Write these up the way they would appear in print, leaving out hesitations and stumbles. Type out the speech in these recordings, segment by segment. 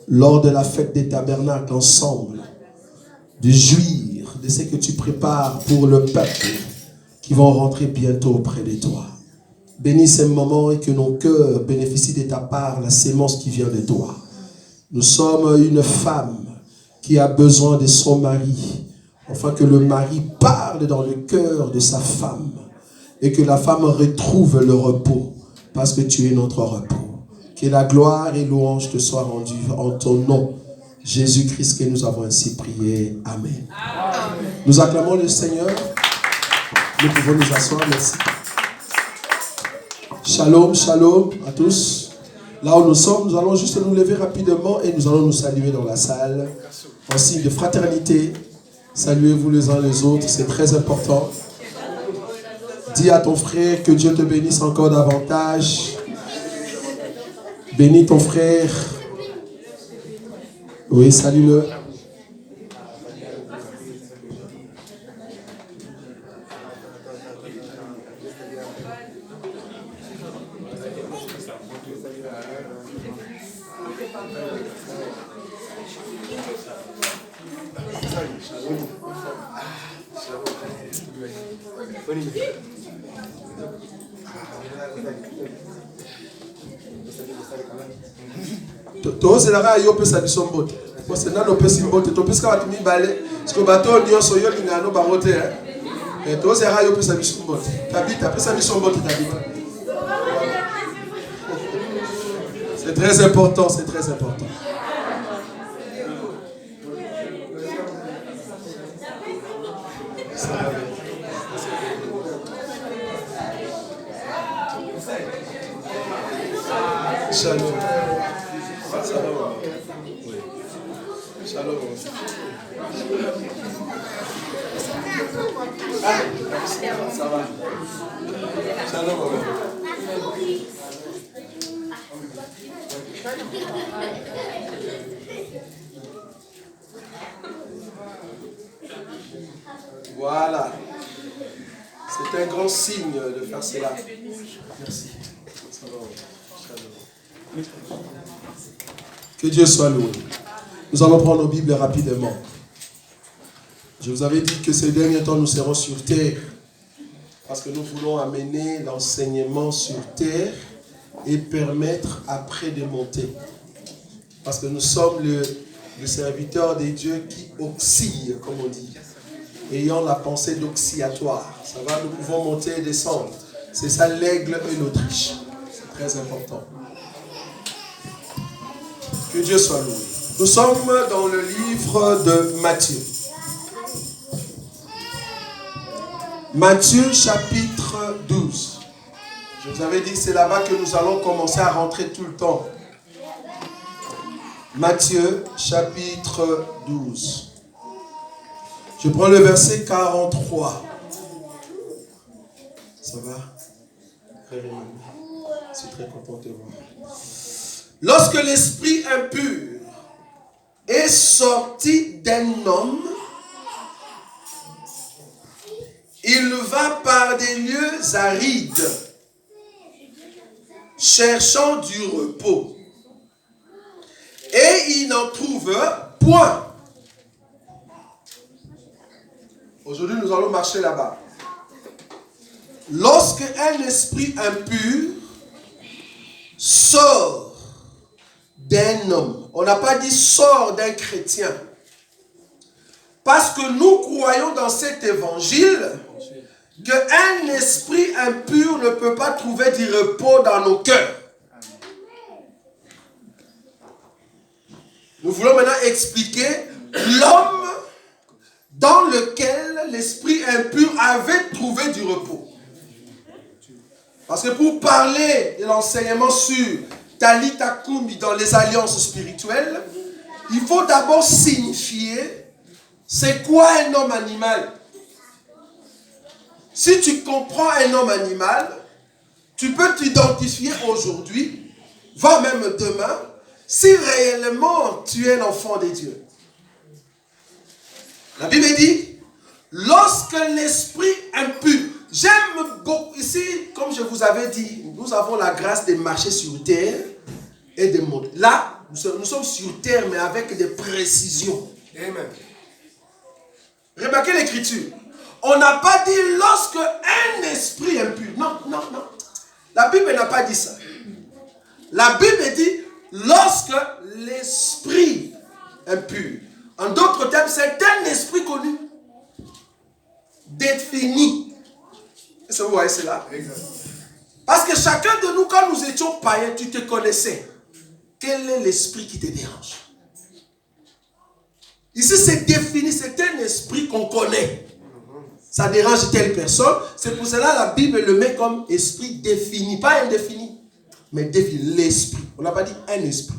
lors de la fête des tabernacles ensemble, de jouir de ce que tu prépares pour le peuple qui vont rentrer bientôt auprès de toi. Bénis ces moments et que nos cœurs bénéficient de ta part, la sémence qui vient de toi. Nous sommes une femme qui a besoin de son mari, afin que le mari parle dans le cœur de sa femme et que la femme retrouve le repos, parce que tu es notre repos. Que la gloire et louange te soient rendues en ton nom, Jésus-Christ, que nous avons ainsi prié. Amen. Amen. Nous acclamons le Seigneur. Nous pouvons nous asseoir. Merci. Shalom, shalom à tous. Là où nous sommes, nous allons juste nous lever rapidement et nous allons nous saluer dans la salle en signe de fraternité. Saluez-vous les uns les autres, c'est très important. Dis à ton frère que Dieu te bénisse encore davantage. Bénis ton frère. Oui, salue-le. Tozelaka yo pesa biso mbote. Parce que nano pesi mbote, to pesa watu mibale, parce que bato nyonso yo lingano bangote hein. Tozelaka yo pesa biso mbote. Tabita pesa biso mbote tabita. C'est très important, c'est très important. Shalom. Shalom. Ah, ça va. Shalom. Voilà. C'est un grand signe de faire cela. Merci. Que Dieu soit loué. Nous allons prendre nos Bibles rapidement. Je vous avais dit que ces derniers temps, nous serons sur terre. Parce que nous voulons amener l'enseignement sur terre et permettre après de monter. Parce que nous sommes le serviteur des dieux qui oscille, comme on dit. Ayant la pensée d'oscillatoire. Ça va, nous pouvons monter et descendre. C'est ça l'aigle et l'Autriche. C'est très important. Que Dieu soit loué. Nous sommes dans le livre de Matthieu. Matthieu chapitre 12. Je vous avais dit que c'est là-bas que nous allons commencer à rentrer tout le temps. Matthieu chapitre 12. Je prends le verset 43. Ça va? Je suis très content de voir. Lorsque l'esprit impur est sorti d'un homme, il va par des lieux arides, cherchant du repos. Et il n'en trouve point. Aujourd'hui, nous allons marcher là-bas. Lorsque un esprit impur sort d'un homme, on n'a pas dit sort d'un chrétien. Parce que nous croyons dans cet évangile qu'un esprit impur ne peut pas trouver du repos dans nos cœurs. Nous voulons maintenant expliquer l'homme dans lequel l'esprit impur avait trouvé du repos. Parce que pour parler de l'enseignement sur Talita Kumi dans les alliances spirituelles, il faut d'abord signifier c'est quoi un homme animal. Si tu comprends un homme animal, tu peux t'identifier aujourd'hui, voire même demain, si réellement tu es l'enfant de Dieu. La Bible dit, lorsque l'esprit impur, j'aime beaucoup, ici, comme je vous avais dit, nous avons la grâce de marcher sur terre et de monter. Là, Nous sommes sur terre, mais avec des précisions. Amen. Remarquez l'écriture. On n'a pas dit lorsque un esprit impur. Non, non, non. La Bible n'a pas dit ça. La Bible dit lorsque l'esprit impur. En d'autres termes, c'est un esprit connu. Défini. Est-ce que vous voyez cela? Parce que chacun de nous, quand nous étions païens, tu te connaissais. Quel est l'esprit qui te dérange? Ici, c'est défini, c'est un esprit qu'on connaît. Ça dérange telle personne. C'est pour cela que la Bible le met comme esprit défini. Pas indéfini, mais défini. L'esprit. On n'a pas dit un esprit.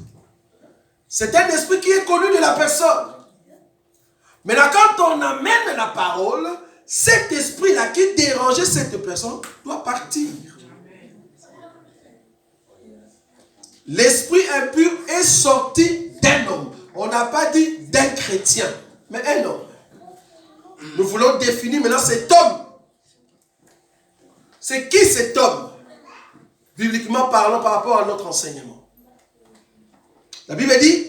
C'est un esprit qui est connu de la personne. Maintenant, quand on amène la parole, cet esprit-là qui dérangeait cette personne doit partir. L'esprit impur est sorti d'un homme. On n'a pas dit d'un chrétien, mais un homme. Nous voulons définir maintenant cet homme. C'est qui cet homme? Bibliquement parlant par rapport à notre enseignement. La Bible dit,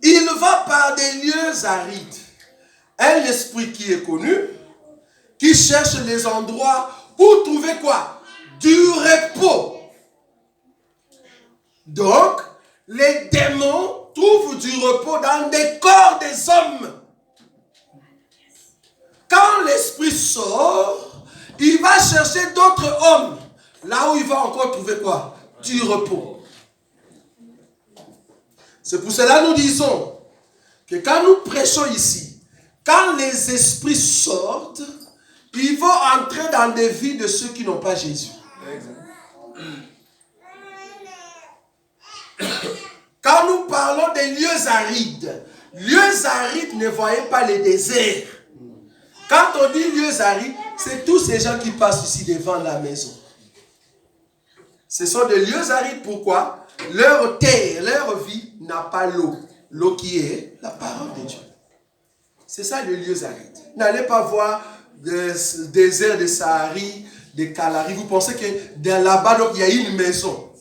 il va par des lieux arides. Un esprit qui est connu, qui cherche les endroits pour trouver quoi? Du repos. Donc, les démons trouvent du repos dans des corps des hommes. Quand l'esprit sort, il va chercher d'autres hommes. Là où il va encore trouver quoi? Du repos. C'est pour cela que nous disons que quand nous prêchons ici, quand les esprits sortent, ils vont entrer dans des vies de ceux qui n'ont pas Jésus. Quand nous parlons des lieux arides ne voyez pas les déserts. Quand on dit lieux arides, c'est tous ces gens qui passent ici devant la maison. Ce sont des lieux arides, pourquoi? Leur terre, leur vie n'a pas l'eau. L'eau qui est la parole de Dieu. C'est ça les lieux arides. N'allez pas voir des déserts de Sahari, des Kalari. Vous pensez que là-bas, il y a une maison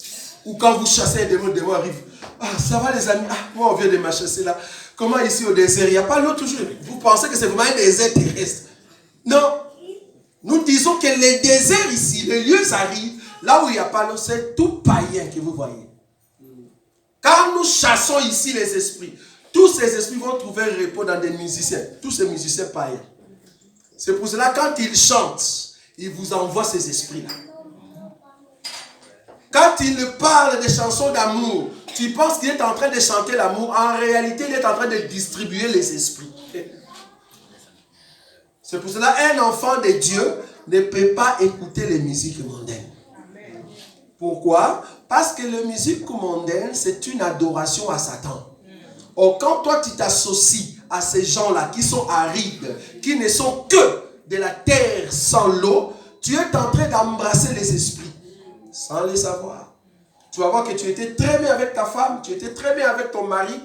où quand vous chassez des démons arrivent. Ah, ça va les amis. Ah, moi on vient de me chasser là. Comment ici au désert, il n'y a pas l'eau toujours. Vous pensez que c'est vraiment un désert terrestre. Non. Nous disons que les déserts ici, les lieux arides, là où il n'y a pas l'eau, c'est tout païen que vous voyez. Quand nous chassons ici les esprits, tous ces esprits vont trouver un repos dans des musiciens. Tous ces musiciens païens. C'est pour cela quand ils chantent, ils vous envoient ces esprits-là. Quand il parle des chansons d'amour, tu penses qu'il est en train de chanter l'amour. En réalité, il est en train de distribuer les esprits. C'est pour cela qu'un enfant de Dieu ne peut pas écouter les musiques mondaines. Pourquoi? Parce que la musique mondaine, c'est une adoration à Satan. Or, quand toi, tu t'associes à ces gens-là qui sont arides, qui ne sont que de la terre sans l'eau, tu es en train d'embrasser les esprits. Sans les savoir. Tu vas voir que tu étais très bien avec ta femme, tu étais très bien avec ton mari,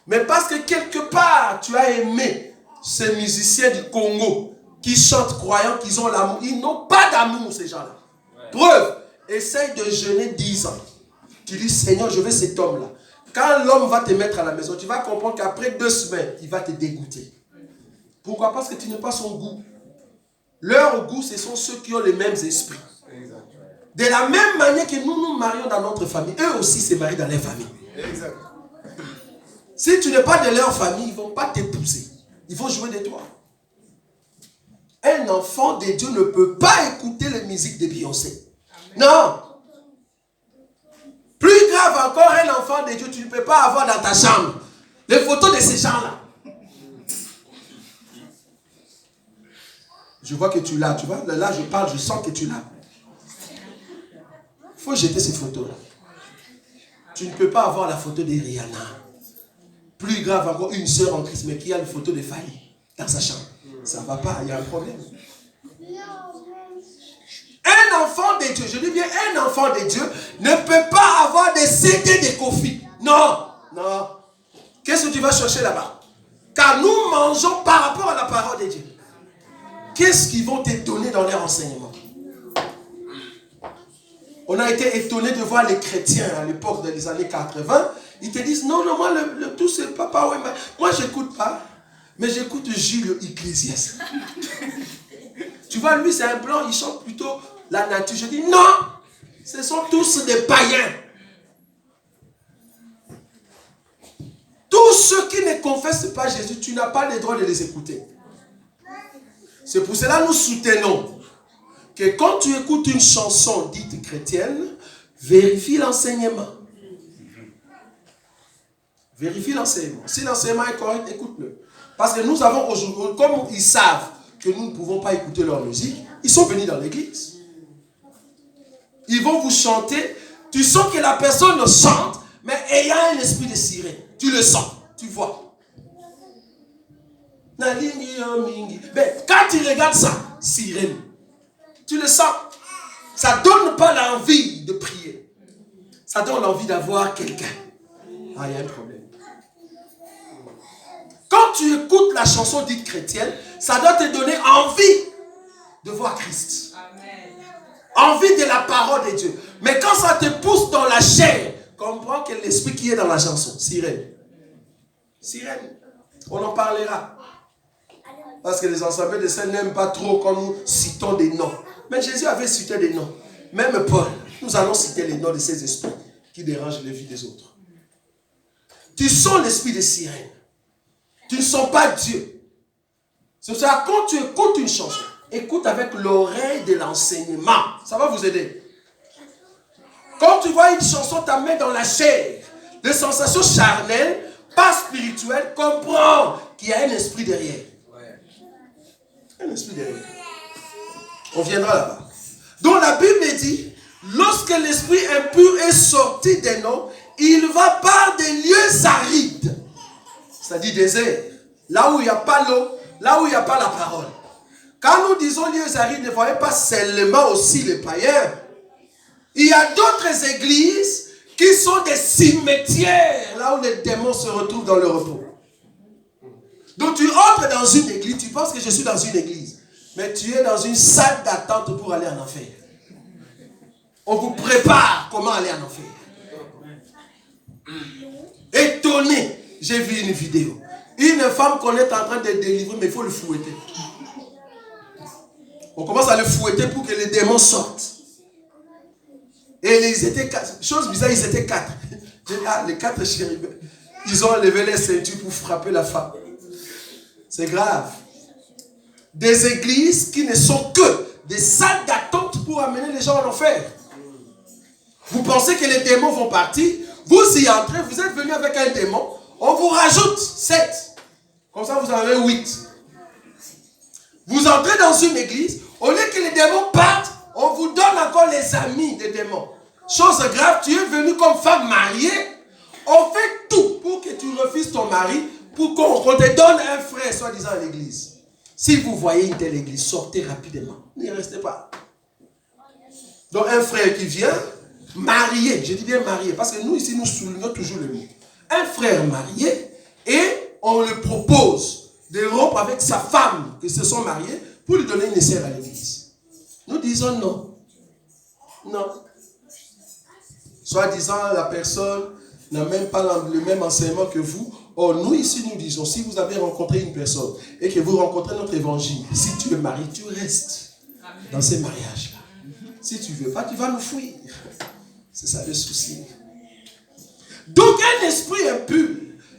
mais parce que quelque part, tu as aimé ces musiciens du Congo qui chantent croyant qu'ils ont l'amour. Ils n'ont pas d'amour, ces gens-là. Preuve, essaye de jeûner 10 ans. Tu dis, Seigneur, je veux cet homme-là. Quand l'homme va te mettre à la maison, tu vas comprendre qu'après 2 semaines, il va te dégoûter. Pourquoi? Parce que tu n'as pas son goût. Leur goût, ce sont ceux qui ont les mêmes esprits. De la même manière que nous nous marions dans notre famille, eux aussi se marient dans leur famille. Exact. Si tu n'es pas de leur famille, ils ne vont pas t'épouser. Ils vont jouer de toi. Un enfant de Dieu ne peut pas écouter les musiques de Beyoncé. Non. Plus grave encore, un enfant de Dieu, tu ne peux pas avoir dans ta chambre les photos de ces gens-là. Je vois que tu l'as, tu vois. Là, je parle, je sens que tu l'as. Il faut jeter ces photos-là. Tu ne peux pas avoir la photo de Rihanna. Plus grave encore, une sœur en Christ, mais qui a une photo de Fali dans sa chambre. Ça ne va pas, il y a un problème. Un enfant de Dieu, je dis bien un enfant de Dieu, ne peut pas avoir des CD de Kofi. Non, non. Qu'est-ce que tu vas chercher là-bas? Car nous mangeons par rapport à la parole de Dieu. Qu'est-ce qu'ils vont te donner dans leur enseignement? On a été étonnés de voir les chrétiens à l'époque des années 80 Ils te disent, non, moi, tout c'est papa, ouais, moi, j'écoute pas, mais j'écoute Gilles Ecclésiaste. Tu vois, lui, c'est un blanc, il chante plutôt la nature. Je dis, non, ce sont tous des païens. Tous ceux qui ne confessent pas Jésus, tu n'as pas le droit de les écouter. C'est pour cela que nous soutenons que quand tu écoutes une chanson dite chrétienne, vérifie l'enseignement. Vérifie l'enseignement. Si l'enseignement est correct, écoute-le. Parce que nous avons aujourd'hui, comme ils savent que nous ne pouvons pas écouter leur musique, ils sont venus dans l'église. Ils vont vous chanter. Tu sens que la personne chante, mais ayant un esprit de sirène. Tu le sens, tu vois. Mais quand tu regardes ça, sirène, tu le sens. Ça ne donne pas l'envie de prier. Ça donne l'envie d'avoir quelqu'un. Ah, il y a un problème. Quand tu écoutes la chanson dite chrétienne, ça doit te donner envie de voir Christ. Amen. Envie de la parole de Dieu. Mais quand ça te pousse dans la chair, comprends que l'esprit qui est dans la chanson, sirène. Sirène. On en parlera. Parce que les ensembles de saints n'aiment pas trop quand nous citons des noms. Mais Jésus avait cité des noms. Même Paul, nous allons citer les noms de ces esprits qui dérangent les vies des autres. Tu sens l'esprit de sirène. Tu ne sens pas Dieu. C'est pour ça que quand tu écoutes une chanson, écoute avec l'oreille de l'enseignement. Ça va vous aider. Quand tu vois une chanson t'amener dans la chair, des sensations charnelles, pas spirituelles, comprends qu'il y a un esprit derrière. Un esprit derrière. On viendra là-bas. Donc la Bible dit, lorsque l'esprit impur est sorti des noms, il va par des lieux arides. C'est-à-dire désert. Là où il n'y a pas l'eau, là où il n'y a pas la parole. Quand nous disons lieux arides, ne voyez pas seulement aussi les païens. Il y a d'autres églises qui sont des cimetières, là où les démons se retrouvent dans le repos. Donc tu entres dans une église, tu penses que je suis dans une église, mais tu es dans une salle d'attente pour aller en enfer. On vous prépare comment aller en enfer. Étonné, j'ai vu une vidéo. Une femme qu'on est en train de délivrer, mais il faut le fouetter. On commence à le fouetter pour que les démons sortent. Et ils étaient quatre. Chose bizarre, ils étaient quatre. Les quatre chérubins. Ils ont enlevé les ceintures pour frapper la femme. C'est grave. Des églises qui ne sont que des salles d'attente pour amener les gens en enfer. Vous pensez que les démons vont partir, vous y entrez, vous êtes venu avec un démon, on vous rajoute 7. Comme ça, vous en avez 8. Vous entrez dans une église, au lieu que les démons partent, on vous donne encore les amis des démons. Chose grave, tu es venu comme femme mariée, on fait tout pour que tu refuses ton mari, pour qu'on te donne un frère, soi-disant, à l'église. Si vous voyez une telle église, sortez rapidement. N'y restez pas. Donc un frère qui vient, marié, je dis bien marié, parce que nous ici, nous soulignons toujours le mot. Un frère marié, et on le propose de rompre avec sa femme, qui se sont mariés, pour lui donner une sœur à l'église. Nous disons non. Non. Soi-disant, la personne n'a même pas le même enseignement que vous. Or, nous ici, nous disons, si vous avez rencontré une personne et que vous rencontrez notre évangile, si tu es marié, tu restes dans ces mariages-là. Si tu ne veux pas, tu vas nous fuir. C'est ça le souci. Donc, un esprit impur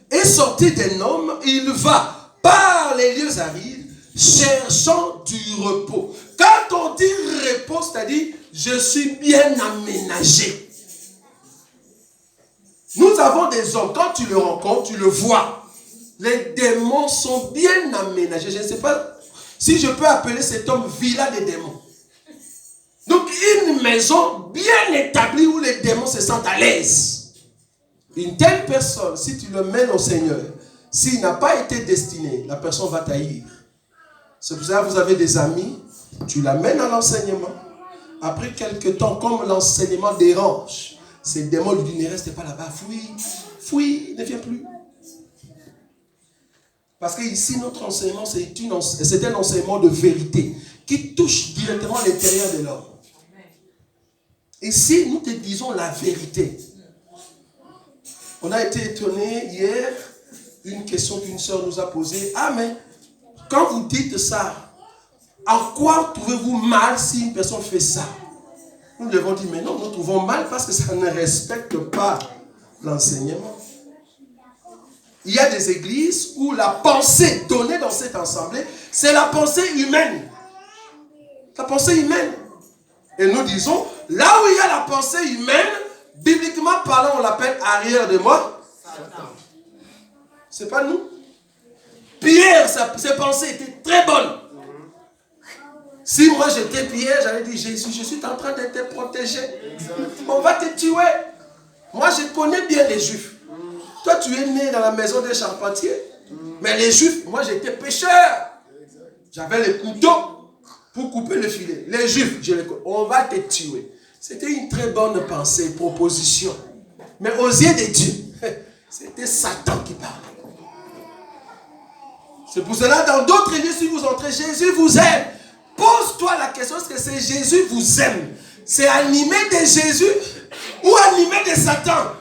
est sorti d'un homme, il va par les lieux arides, cherchant du repos. Quand on dit repos, c'est-à-dire, je suis bien aménagé. Nous avons des hommes, quand tu le rencontres, tu le vois. Les démons sont bien aménagés. Je ne sais pas si je peux appeler cet homme villa des démons. Donc une maison bien établie où les démons se sentent à l'aise. Une telle personne, si tu le mènes au Seigneur, s'il n'a pas été destiné, la personne va taillir. C'est pour ça que vous avez des amis, tu l'amènes à l'enseignement. Après quelques temps, comme l'enseignement dérange, ces démons lui disent, ne reste pas là-bas, fuis, ne viens plus. Parce que ici, notre enseignement, c'est un enseignement de vérité qui touche directement l'intérieur de l'homme. Ici, nous te disons la vérité. On a été étonnés hier, une question qu'une sœur nous a posée. Ah, mais quand vous dites ça, en quoi trouvez-vous mal si une personne fait ça? Nous devons dire, mais non, nous trouvons mal parce que ça ne respecte pas l'enseignement. Il y a des églises où la pensée donnée dans cette assemblée, c'est la pensée humaine. La pensée humaine. Et nous disons, là où il y a la pensée humaine, bibliquement parlant, on l'appelle arrière de moi. C'est pas nous. Pierre, ses pensées étaient très bonnes. Si moi j'étais Pierre, j'allais dire, Jésus, je suis en train de te protéger. On va te tuer. Moi je connais bien les Juifs. Toi tu es né dans la maison des charpentiers. Mais les Juifs, moi j'étais pécheur. J'avais les couteaux pour couper le filet. Les Juifs, on va te tuer. C'était une très bonne pensée, proposition. Mais aux yeux de Dieu, c'était Satan qui parlait. C'est pour cela, dans d'autres lieux, si vous entrez, Jésus vous aime. Pose-toi la question, est-ce que c'est Jésus vous aime? C'est animé de Jésus ou animé de Satan?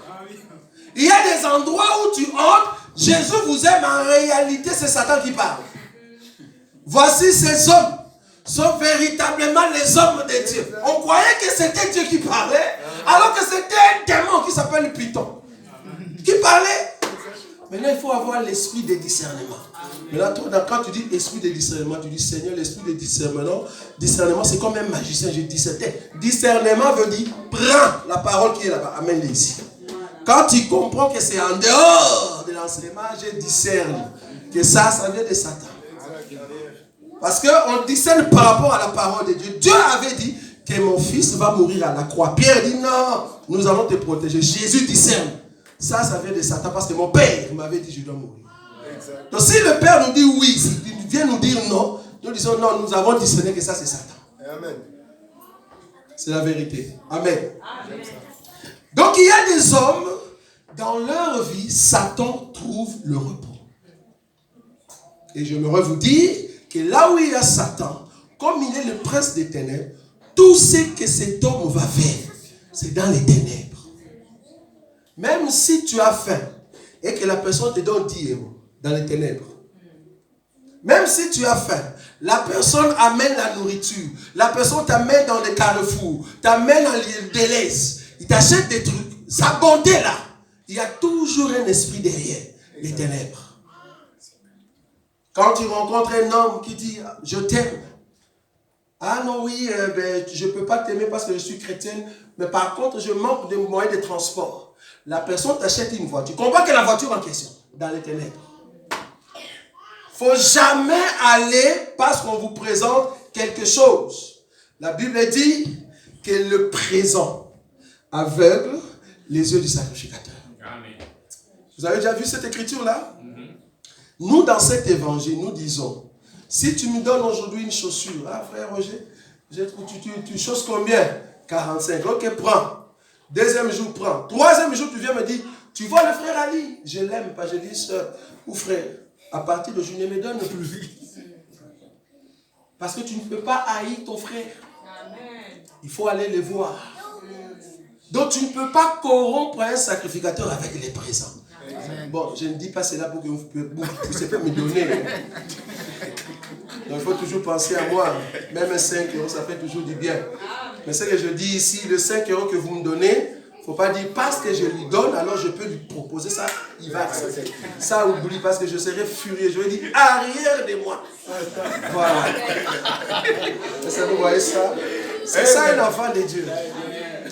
Il y a des endroits où tu entres, Jésus vous aime, en réalité c'est Satan qui parle. Voici ces hommes sont véritablement les hommes de Dieu. On croyait que c'était Dieu qui parlait, alors que c'était un démon qui s'appelle Python qui parlait. Maintenant il faut avoir l'esprit de discernement. Maintenant, quand tu dis esprit de discernement, tu dis Seigneur, l'esprit de discernement, c'est comme un magicien, je discertais. Discernement veut dire prends la parole qui est là-bas, amène-les ici. Quand tu comprends que c'est en dehors de l'enseignement, je discerne que ça vient de Satan. Parce qu'on discerne par rapport à la parole de Dieu. Dieu avait dit que mon fils va mourir à la croix. Pierre dit non, nous allons te protéger. Jésus discerne. Ça vient de Satan parce que mon père m'avait dit je dois mourir. Donc si le Père nous dit oui, s'il vient nous dire non, nous disons non, nous avons discerné que ça c'est Satan. Amen. C'est la vérité. Amen. Amen. Donc il y a des hommes, dans leur vie, Satan trouve le repos. Et j'aimerais vous dire que là où il y a Satan, comme il est le prince des ténèbres, tout ce que cet homme va faire, c'est dans les ténèbres. Même si tu as faim et que la personne te donne 10 euros, dans les ténèbres. Même si tu as faim, la personne amène la nourriture, la personne t'amène dans les carrefours, t'amène dans les délais, il t'achète des trucs, sa bonté là, il y a toujours un esprit derrière les ténèbres. Quand tu rencontres un homme qui dit je t'aime, ah non oui, je ne peux pas t'aimer parce que je suis chrétienne, mais par contre je manque de moyens de transport. La personne t'achète une voiture, tu comprends que la voiture en question, dans les ténèbres. Il ne faut jamais aller parce qu'on vous présente quelque chose. La Bible dit que le présent aveugle les yeux du sacrificateur. Amen. Vous avez déjà vu cette écriture-là? Nous, dans cet évangile, nous disons, si tu me donnes aujourd'hui une chaussure, ah frère Roger, tu chausses combien? 45. Ok, prends. Deuxième jour, prends. Troisième jour, tu viens me dire, tu vois le frère Ali, je l'aime pas, je dis soeur ou frère. À partir de je ne me donne plus. Parce que tu ne peux pas haïr ton frère. Il faut aller le voir. Donc tu ne peux pas corrompre un sacrificateur avec les présents. Bon, je ne dis pas cela pour que vous puissiez me donner. Donc il faut toujours penser à moi. Même un 5 euros, ça fait toujours du bien. Mais ce que je dis ici, le 5 euros que vous me donnez, il ne faut pas dire parce que je lui donne, alors je peux lui proposer ça, il va accepter. Ça, oublie, parce que je serai furieux. Je vais dire, arrière de moi. Voilà. Est-ce que vous voyez ça? C'est ça un enfant de Dieu.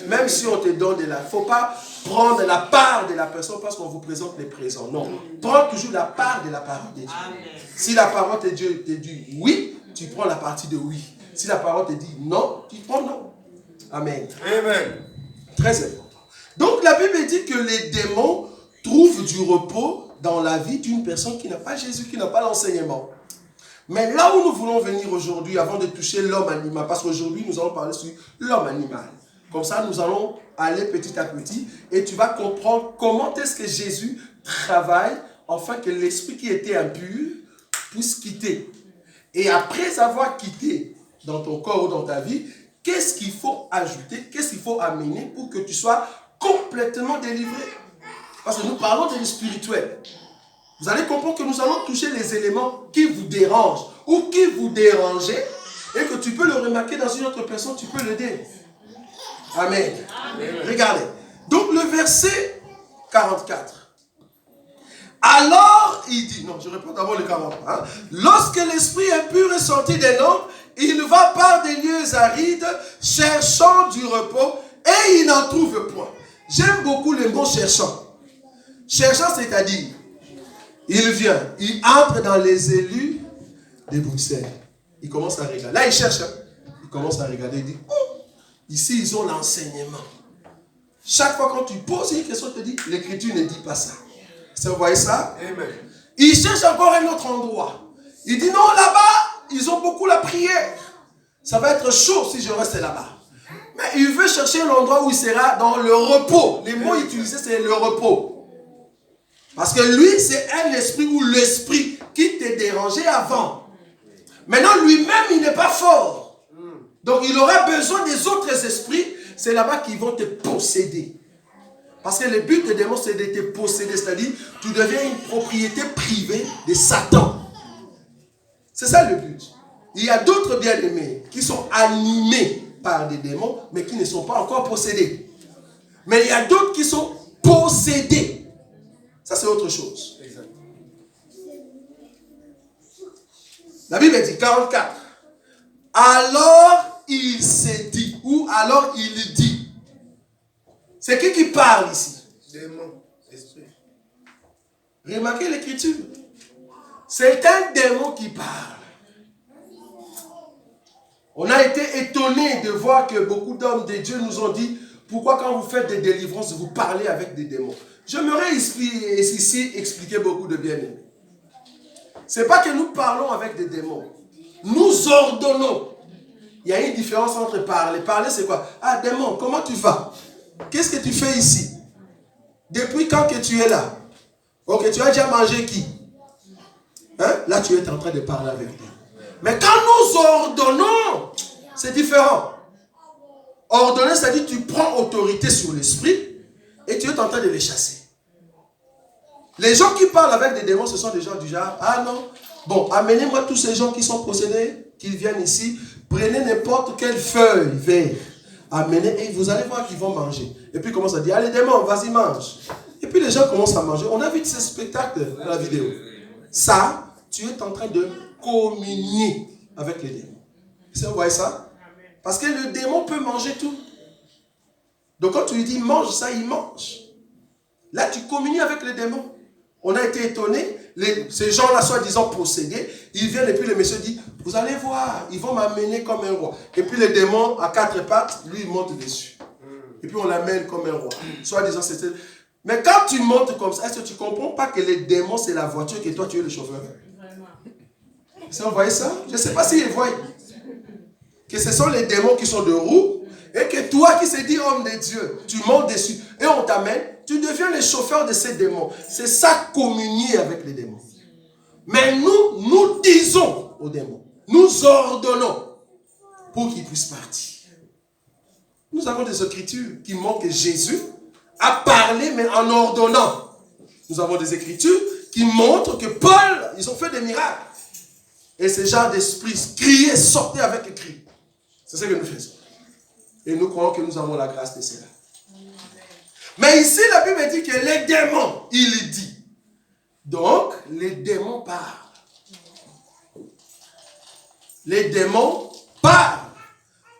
Même si on te donne de la... Il ne faut pas prendre la part de la personne parce qu'on vous présente les présents. Non. Prends toujours la part de la parole de Dieu. Si la parole de Dieu te dit oui, tu prends la partie de oui. Si la parole te dit non, tu prends non. Amen. Amen. Très important. Donc la Bible dit que les démons trouvent du repos dans la vie d'une personne qui n'a pas Jésus, qui n'a pas l'enseignement. Mais là où nous voulons venir aujourd'hui, avant de toucher l'homme animal, parce qu'aujourd'hui nous allons parler sur l'homme animal. Comme ça nous allons aller petit à petit et tu vas comprendre comment est-ce que Jésus travaille afin que l'esprit qui était impur puisse quitter. Et après avoir quitté dans ton corps ou dans ta vie, qu'est-ce qu'il faut ajouter, qu'est-ce qu'il faut amener pour que tu sois complètement délivré. Parce que nous parlons de spirituel. Vous allez comprendre que nous allons toucher les éléments qui vous dérangent ou qui vous dérangez et que tu peux le remarquer dans une autre personne, tu peux l'aider. Amen. Amen. Regardez. Donc le verset 44. Alors, il dit, non, je réponds d'abord le 40. Hein? Lorsque l'esprit impur est sorti d'un homme, il va par des lieux arides, cherchant du repos, et il n'en trouve point. J'aime beaucoup le mot cherchant. Cherchant, c'est-à-dire, il vient, il entre dans les élus de Bruxelles. Il commence à regarder. Là, il cherche. Hein? Il commence à regarder. Il dit, oh, ici, ils ont l'enseignement. Chaque fois quand tu poses une question, tu te dis, l'écriture ne dit pas ça. Vous voyez ça? Amen. Il cherche encore un autre endroit. Il dit, non, là-bas, ils ont beaucoup la prière. Ça va être chaud si je reste là-bas. Mais il veut chercher l'endroit où il sera dans le repos. Les mots utilisés, c'est le repos. Parce que lui, c'est un esprit ou l'esprit qui t'est dérangé avant. Maintenant, lui-même, il n'est pas fort. Donc, il aura besoin des autres esprits. C'est là-bas qu'ils vont te posséder. Parce que le but des démons, c'est de te posséder. C'est-à-dire, tu deviens une propriété privée de Satan. C'est ça le but. Il y a d'autres bien-aimés qui sont animés par des démons, mais qui ne sont pas encore possédés. Mais il y a d'autres qui sont possédés. Ça, c'est autre chose. La Bible dit 44. Alors il s'est dit, ou alors il dit. C'est qui parle ici? Démon, esprit. Remarquez l'écriture. C'est un démon qui parle. On a été étonnés de voir que beaucoup d'hommes de Dieu nous ont dit, pourquoi quand vous faites des délivrances, vous parlez avec des démons? J'aimerais ici expliquer beaucoup de bien-aimés. Ce n'est pas que nous parlons avec des démons. Nous ordonnons. Il y a une différence entre parler. Parler, c'est quoi? Ah, démon, comment tu vas? Qu'est-ce que tu fais ici? Depuis quand que tu es là? Ok, tu as déjà mangé qui? Hein? Là, tu es en train de parler avec lui. Mais quand nous ordonnons, c'est différent. Ordonner, c'est-à-dire tu prends autorité sur l'esprit et tu es en train de les chasser. Les gens qui parlent avec des démons, ce sont des gens du genre, ah non, bon, amenez-moi tous ces gens qui sont possédés, qu'ils viennent ici, prenez n'importe quelle feuille verte, amenez, et vous allez voir qu'ils vont manger. Et puis ils commencent à dire, allez démon, vas-y mange. Et puis les gens commencent à manger. On a vu ces spectacles dans la vidéo. Ça, tu es en train de communier avec les démons. Vous voyez ça? Parce que le démon peut manger tout. Donc quand tu lui dis mange ça, il mange. Là, tu communies avec les démons. On a été étonnés, ces gens-là, soi-disant possédés, ils viennent et puis le monsieur dit, vous allez voir, ils vont m'amener comme un roi. Et puis les démons, à quatre pattes, lui, il monte dessus. Et puis on l'amène comme un roi. Soi-disant, c'était... Mais quand tu montes comme ça, est-ce que tu ne comprends pas que les démons, c'est la voiture et toi, tu es le chauffeur? Vraiment. Vous voyez ça? Je ne sais pas s'ils voient. Que ce sont les démons qui sont de roue et que toi qui se dis homme de Dieu, tu montes dessus et on t'amène, tu deviens le chauffeur de ces démons. C'est ça, communier avec les démons. Mais nous disons aux démons, nous ordonnons pour qu'ils puissent partir. Nous avons des écritures qui montrent que Jésus a parlé, mais en ordonnant. Nous avons des écritures qui montrent que Paul, ils ont fait des miracles. Et ce genre d'esprit criait, sortait avec les cris. C'est ce que nous faisons. Et nous croyons que nous avons la grâce de cela. Mais ici, la Bible dit que les démons, il dit. Donc, les démons parlent. Les démons parlent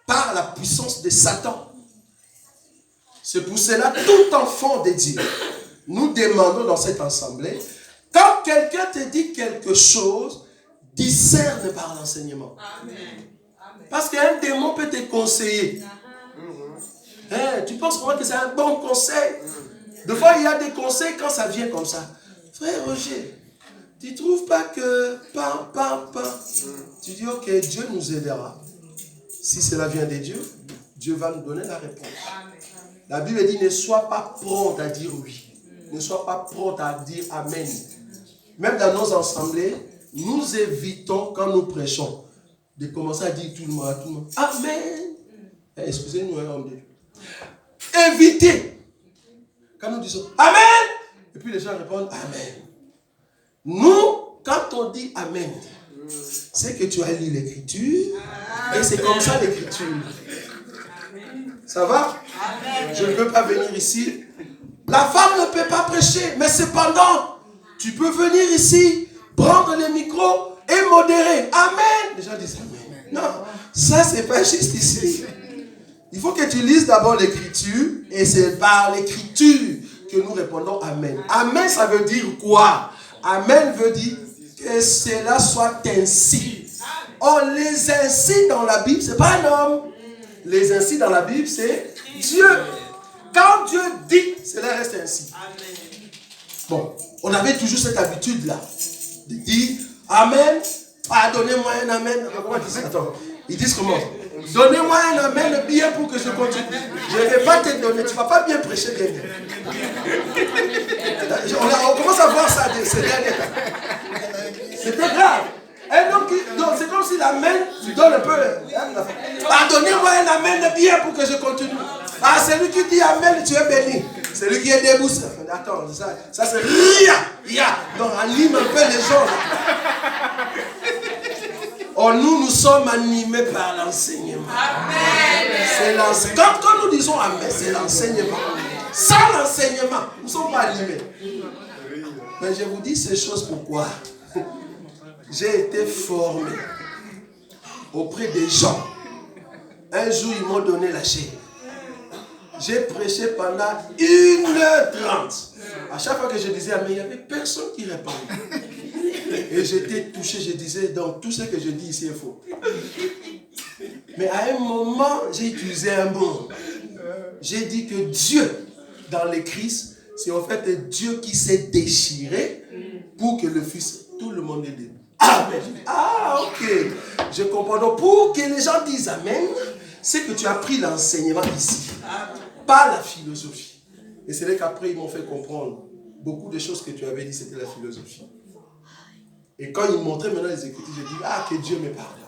par la puissance de Satan. C'est pour cela, tout enfant de Dieu, nous demandons dans cette assemblée, quand quelqu'un te dit quelque chose, discerne par l'enseignement. Amen. Parce qu'un démon peut te conseiller. Tu penses vraiment que c'est un bon conseil? Des fois, il y a des conseils quand ça vient comme ça. Frère Roger, tu ne trouves pas que... Tu dis, ok, Dieu nous aidera. Si cela vient de Dieu, Dieu va nous donner la réponse. La Bible dit, ne sois pas prompt à dire oui. Ne sois pas prompt à dire amen. Même dans nos assemblées, nous évitons, quand nous prêchons, de commencer à dire tout le monde, amen. Excusez-nous, un homme de Dieu. Évitez. Quand nous disons amen, Et puis les gens répondent Amen. Nous, quand on dit Amen, c'est que tu as lu l'écriture et c'est comme ça l'écriture. Ça va? Je ne peux pas venir ici. La femme ne peut pas prêcher, mais cependant, tu peux venir ici, prendre le micro et modérer. Amen. Les gens disent Amen. Non, ça c'est pas juste ici. Il faut que tu lises d'abord l'écriture et c'est par l'écriture que nous répondons Amen. Amen, ça veut dire quoi? Amen veut dire que cela soit ainsi. Or, les ainsi dans la Bible, ce n'est pas un homme. Les ainsi dans la Bible, c'est Dieu. Quand Dieu dit, cela reste ainsi. Bon, on avait toujours cette habitude-là de dire Amen. Ah, donnez-moi un Amen. Comment ils disent? Attends, ils disent comment? Donnez-moi un Amen bien pour que je continue. Je ne vais pas te donner. Tu ne vas pas bien prêcher bien. On commence à voir ça ces derniers temps. C'était grave. Et donc c'est comme si l'Amen, tu donnes un peu. Ah, donnez-moi un Amen bien pour que je continue. Ah, celui qui dit Amen, tu es béni. Celui qui est debout, attends, ça c'est Ria. Donc, anime un peu les gens. Oh, nous sommes animés par l'enseignement. Amen. Quand nous disons Amen, c'est l'enseignement. Sans l'enseignement, nous ne sommes pas animés. Mais je vous dis ces choses pourquoi? J'ai été formé auprès des gens. Un jour, ils m'ont donné la chair. J'ai prêché pendant 1h30. À chaque fois que je disais Amen, il n'y avait personne qui répondait. Et j'étais touché, je disais, donc tout ce que je dis ici est faux. Mais à un moment, j'ai utilisé un mot. J'ai dit que Dieu, dans le Christ, c'est en fait Dieu qui s'est déchiré pour que le Fils, tout le monde est debout. Amen. Ah, ok. Je comprends. Donc, pour que les gens disent Amen, c'est que tu as pris l'enseignement ici, pas la philosophie. Et c'est là qu'après, ils m'ont fait comprendre beaucoup de choses que tu avais dit, c'était la philosophie. Et quand ils montraient maintenant les écritures, j'ai dit, ah, que Dieu me pardonne.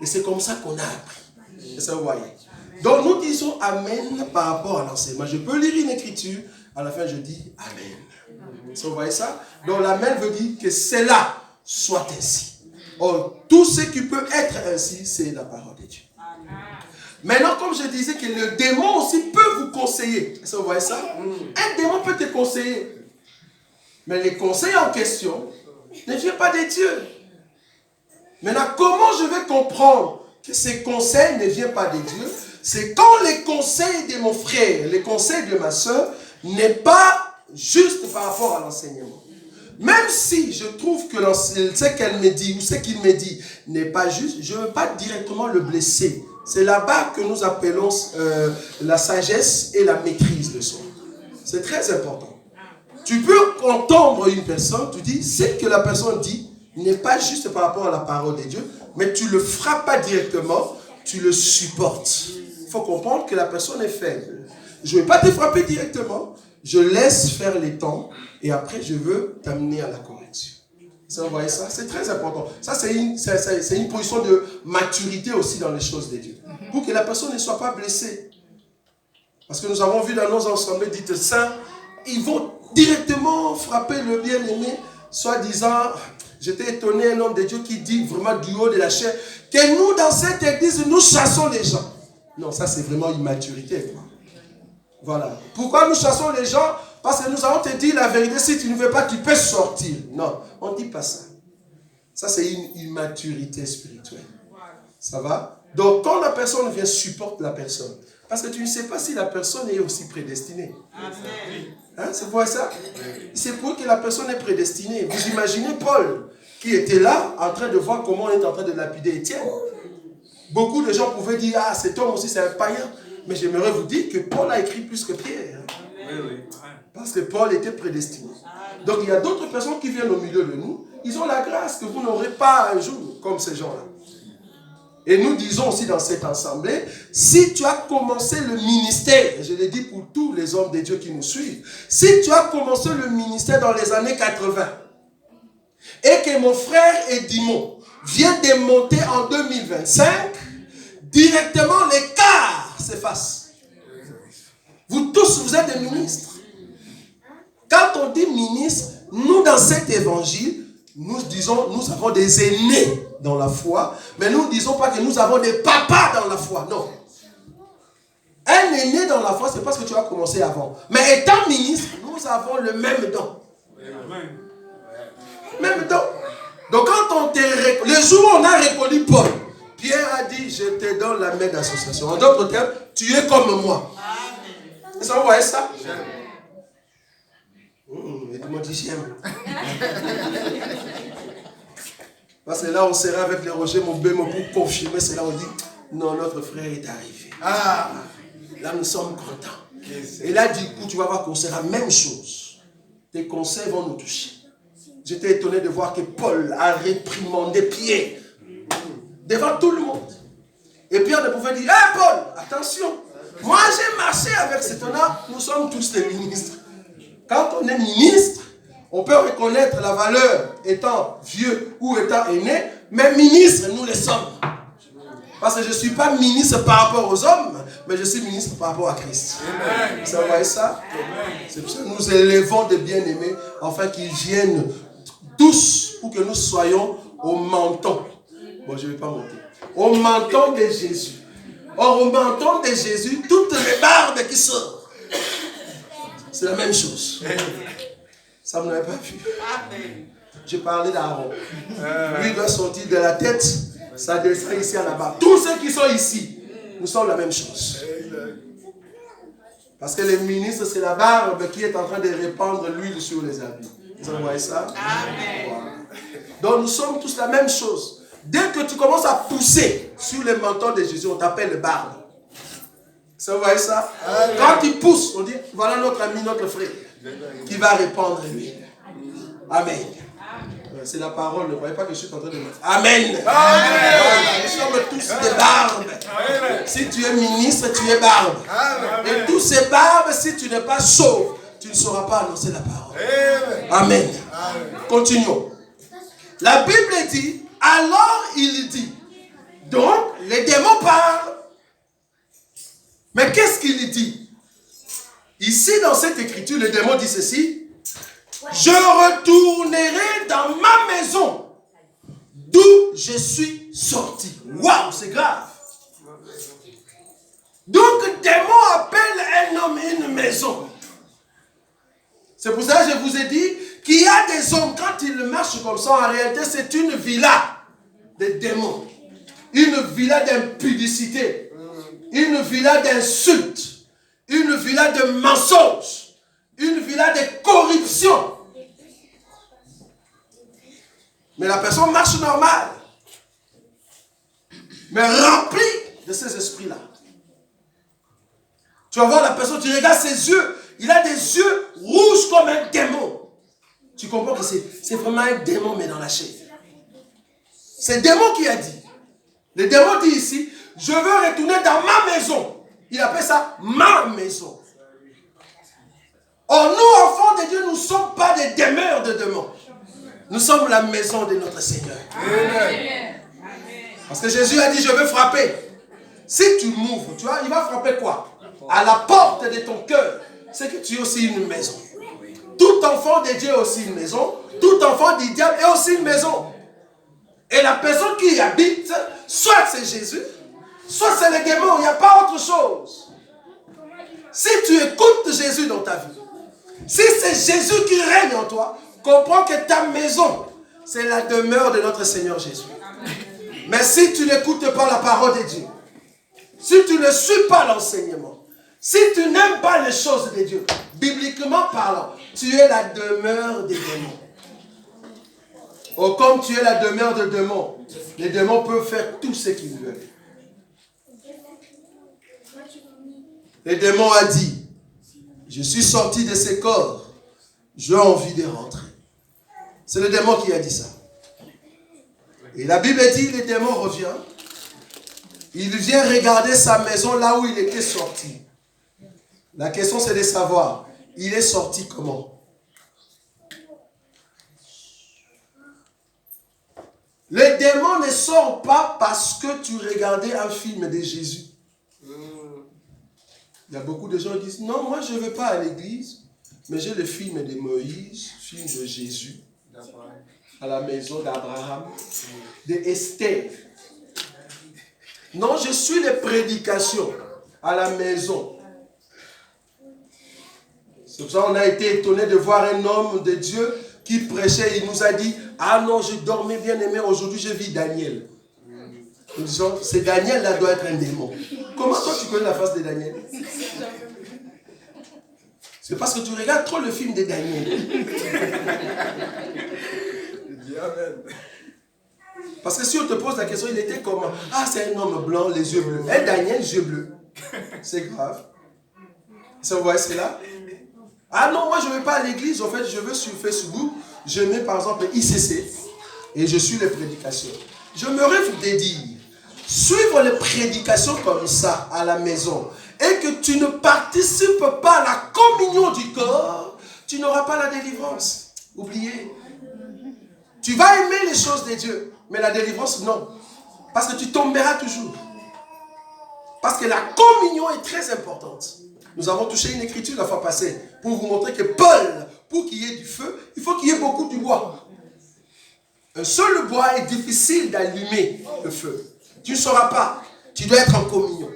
Et c'est comme ça qu'on a appris. Et ça, vous voyez. Donc, nous disons Amen par rapport à l'enseignement. Je peux lire une écriture, à la fin, je dis Amen. Ça, vous voyez ça? Donc, l'Amen veut dire que cela soit ainsi. Or, tout ce qui peut être ainsi, c'est la parole de Dieu. Maintenant, comme je disais, que le démon aussi peut vous conseiller. Est-ce que vous voyez ça? Un démon peut te conseiller. Mais les conseils en question ne viennent pas de Dieu. Maintenant, comment je vais comprendre que ces conseils ne viennent pas de Dieu? C'est quand les conseils de mon frère, les conseils de ma soeur, n'est pas juste par rapport à l'enseignement. Même si je trouve que ce qu'elle me dit ou ce qu'il me dit n'est pas juste, je ne veux pas directement le blesser. C'est là-bas que nous appelons la sagesse et la maîtrise de soi. C'est très important. Tu peux entendre une personne, tu dis, ce que la personne dit n'est pas juste par rapport à la parole de Dieu, mais tu ne le frappes pas directement, tu le supportes. Il faut comprendre que la personne est faible. Je ne vais pas te frapper directement, je laisse faire les temps et après je veux t'amener à la correction. Vous voyez ça? C'est très important. Ça, c'est une position de maturité aussi dans les choses de Dieu. Pour que la personne ne soit pas blessée. Parce que nous avons vu dans nos assemblées dites saints, ils vont directement frapper le bien-aimé, soi-disant, j'étais étonné, un homme de Dieu qui dit vraiment du haut de la chair, que nous, dans cette église, nous chassons les gens. Non, ça c'est vraiment une maturité. Voilà. Pourquoi nous chassons les gens? Parce que nous allons te dire la vérité, si tu ne veux pas, tu peux sortir. Non, on ne dit pas ça. Ça, c'est une immaturité spirituelle. Ça va? Donc, quand la personne vient, supporte la personne. Parce que tu ne sais pas si la personne est aussi prédestinée. Hein, c'est pour ça? C'est pour que la personne est prédestinée. Vous imaginez Paul, qui était là, en train de voir comment on est en train de lapider Étienne. Beaucoup de gens pouvaient dire, ah, cet homme aussi, c'est un païen. Mais j'aimerais vous dire que Paul a écrit plus que Pierre. Parce que Paul était prédestiné. Donc il y a d'autres personnes qui viennent au milieu de nous. Ils ont la grâce que vous n'aurez pas un jour, comme ces gens-là. Et nous disons aussi dans cette assemblée, si tu as commencé le ministère, et je l'ai dit pour tous les hommes de Dieu qui nous suivent, si tu as commencé le ministère dans les années 80, et que mon frère Edimon vient de monter en 2025, directement l'écart s'efface. Vous tous, vous êtes des ministres. Quand on dit ministre, nous dans cet évangile, nous disons, nous avons des aînés dans la foi, mais nous ne disons pas que nous avons des papas dans la foi, non. Un aîné dans la foi, c'est parce que tu as commencé avant. Mais étant ministre, nous avons le même don. Même don. Donc quand on le jour où on a reconnu Paul, Pierre a dit, je te donne la main d'association. En d'autres termes, tu es comme moi. Est-ce que vous voyez ça? Et tout le monde dit j'aime. Parce que là, on sera avec les Roger Mobémo pour confirmer cela. On dit, non, notre frère est arrivé. Ah, là, nous sommes contents. Et là, du coup, tu vas voir qu'on sera la même chose. Tes conseils vont nous toucher. J'étais étonné de voir que Paul a réprimandé Pierre devant tout le monde. Et Pierre ne pouvait dire, hé Paul, attention, moi j'ai marché avec cet honneur, nous sommes tous des ministres. Quand on est ministre, on peut reconnaître la valeur étant vieux ou étant aîné, mais ministre, nous le sommes. Parce que je ne suis pas ministre par rapport aux hommes, mais je suis ministre par rapport à Christ. Amen. Vous voyez ça? C'est pour ça que nous élevons des bien-aimés, afin qu'ils viennent tous pour que nous soyons au menton. Bon, je ne vais pas monter. Au menton de Jésus. Or, au menton de Jésus, toutes les barbes qui sortent, c'est la même chose. Ça, vous n'avez pas vu. J'ai parlé d'Aaron. Lui doit sortir de la tête, ça descend ici à la barbe. Tous ceux qui sont ici, nous sommes la même chose. Parce que les ministres, c'est la barbe qui est en train de répandre l'huile sur les habits. Vous voyez ça? Amen. Voilà. Donc nous sommes tous la même chose. Dès que tu commences à pousser sur les mentons de Jésus, on t'appelle barbe. Vous voyez ça? Amen. Quand il pousse, on dit, voilà notre ami, notre frère, qui va répandre l'huile. Amen. C'est la parole, ne croyez pas que je suis en train de mettre. Amen. Amen. Nous sommes tous des barbes. Amen. Si tu es ministre, tu es barbe. Amen. Et tous ces barbes, si tu n'es pas chauve, tu ne sauras pas annoncer la parole. Amen. Amen. Amen. Continuons. La Bible dit, alors il dit. Donc, les démons parlent. Mais qu'est-ce qu'il dit? Ici, dans cette écriture, le démon dit ceci. Je retournerai dans ma maison d'où je suis sorti. Waouh, c'est grave. Donc, le démon appelle un homme une maison. C'est pour ça que je vous ai dit qu'il y a des hommes, quand ils marchent comme ça, en réalité, c'est une villa de démons. Une villa d'impudicité. Une villa d'insultes. Une villa de mensonges. Une villa de corruption. Mais la personne marche normal. Mais remplie de ces esprits-là. Tu vas voir la personne, tu regardes ses yeux. Il a des yeux rouges comme un démon. Tu comprends que c'est vraiment un démon, mais dans la chair. C'est le démon qui a dit. Le démon dit ici, je veux retourner dans ma maison. Il appelle ça ma maison. Or, nous, enfants de Dieu, nous ne sommes pas des demeures de démons. Nous sommes la maison de notre Seigneur. Amen. Parce que Jésus a dit, je veux frapper. Si tu m'ouvres, tu vois, il va frapper quoi? À la porte de ton cœur. C'est que tu es aussi une maison. Tout enfant de Dieu est aussi une maison. Tout enfant du diable est aussi une maison. Et la personne qui y habite, soit c'est Jésus, soit c'est les démons. Il n'y a pas autre chose. Si tu écoutes Jésus dans ta vie, si c'est Jésus qui règne en toi, comprends que ta maison, c'est la demeure de notre Seigneur Jésus. Mais si tu n'écoutes pas la parole de Dieu, si tu ne suis pas l'enseignement, si tu n'aimes pas les choses de Dieu, bibliquement parlant, tu es la demeure des démons. Oh, comme tu es la demeure des démons, les démons peuvent faire tout ce qu'ils veulent. Le démon a dit, je suis sorti de ces corps, j'ai envie de rentrer. C'est le démon qui a dit ça. Et la Bible dit, le démon revient. Il vient regarder sa maison là où il était sorti. La question c'est de savoir, il est sorti comment? Le démon ne sort pas parce que tu regardais un film de Jésus. Il y a beaucoup de gens qui disent, non, moi je ne vais pas à l'église. Mais j'ai le film de Moïse, film de Jésus, à la maison d'Abraham, d'Esther. Non, je suis les prédications à la maison. C'est pour ça qu'on a été étonné de voir un homme de Dieu qui prêchait. Il nous a dit, ah non, je dormais bien aimé, aujourd'hui je vis Daniel. Nous disons, c'est Daniel là doit être un démon. Comment toi tu connais la face de Daniel? C'est parce que tu regardes trop le film de Daniel. Parce que si on te pose la question, il était comment? Ah, c'est un homme blanc, les yeux bleus. Et Daniel, yeux bleus. C'est grave. Ça, vous voyez cela? Ah non, moi je ne vais pas à l'église. En fait, je veux sur Facebook. Je mets par exemple ICC. Et je suis les prédications. Je me rêve de dire, suivre les prédications comme ça à la maison et que tu ne participes pas à la communion du corps, tu n'auras pas la délivrance. Oubliez. Tu vas aimer les choses de Dieu, mais la délivrance, non. Parce que tu tomberas toujours. Parce que la communion est très importante. Nous avons touché une écriture la fois passée pour vous montrer que Paul, pour qu'il y ait du feu, il faut qu'il y ait beaucoup de bois. Un seul bois est difficile d'allumer le feu. Tu ne sauras pas. Tu dois être en communion.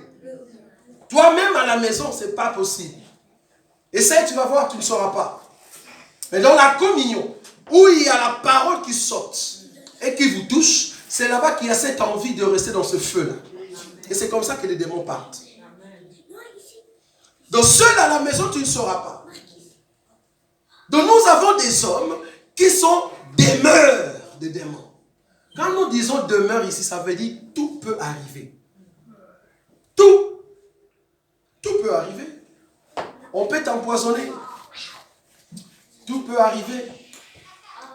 Toi-même à la maison, ce n'est pas possible. Essaye, tu vas voir, tu ne sauras pas. Mais dans la communion, où il y a la parole qui saute et qui vous touche, c'est là-bas qu'il y a cette envie de rester dans ce feu-là. Et c'est comme ça que les démons partent. Donc seul à la maison, tu ne sauras pas. Donc nous avons des hommes qui sont demeures de démons. Quand nous disons demeure ici, ça veut dire tout peut arriver. Tout peut arriver. On peut t'empoisonner. Tout peut arriver.